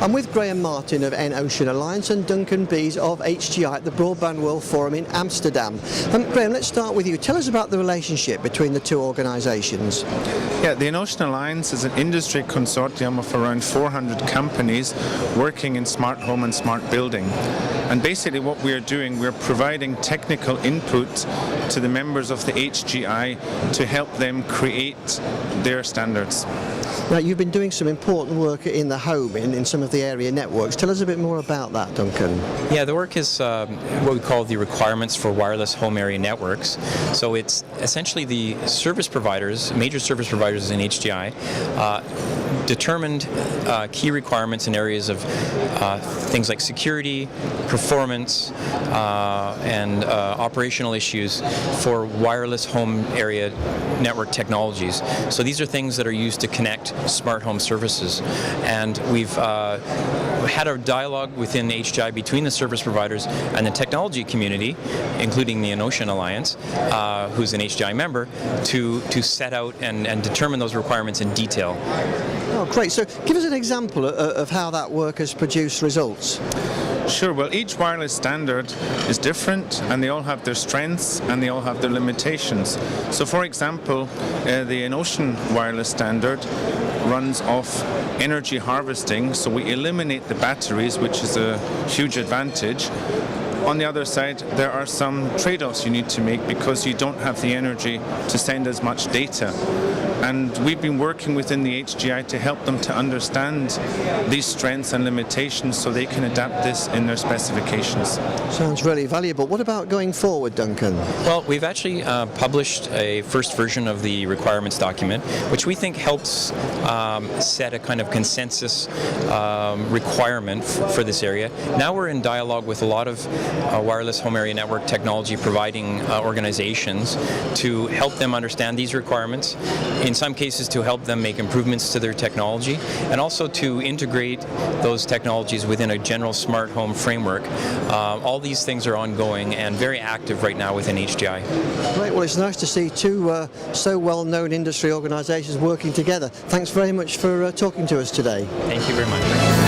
I'm with Graham Martin of N-Ocean Alliance and Duncan Bees of HGI at the Broadband World Forum in Amsterdam. Graham, let's start with you. Tell us about the relationship between the two organisations. Yeah, the N-Ocean Alliance is an industry consortium of around 400 companies working in smart home and smart building. And basically what we're doing, we're providing technical input to the members of the HGI to help them create their standards. Now, you've been doing some important work in the home, in some of the area networks. Tell us a bit more about that, Duncan. Yeah, the work is what we call the requirements for wireless home area networks. So it's essentially the service providers, major service providers in HGI, determined key requirements in areas of things like security, performance, and operational issues for wireless home area network technologies. So these are things that are used to connect smart home services. And we've had a dialogue within HGI between the service providers and the technology community, including the N-Ocean Alliance, who's an HGI member, to set out and determine those requirements in detail. Oh, great. So give us an example of how that work has produced results. Sure, well, each wireless standard is different and they all have their strengths and they all have their limitations. So for example, the N-Ocean wireless standard runs off energy harvesting, so we eliminate the batteries, which is a huge advantage. On the other side, there are some trade-offs you need to make because you don't have the energy to send as much data. And we've been working within the HGI to help them to understand these strengths and limitations so they can adapt this in their specifications. Sounds really valuable. What about going forward, Duncan? Well, we've actually published a first version of the requirements document, which we think helps set a kind of consensus requirement for this area. Now we're in dialogue with a lot of wireless home area network technology providing organizations to help them understand these requirements, in some cases to help them make improvements to their technology, and also to integrate those technologies within a general smart home framework. All these things are ongoing and very active right now within HGI. Great, well, it's nice to see two so well-known industry organisations working together. Thanks very much for talking to us today. Thank you very much.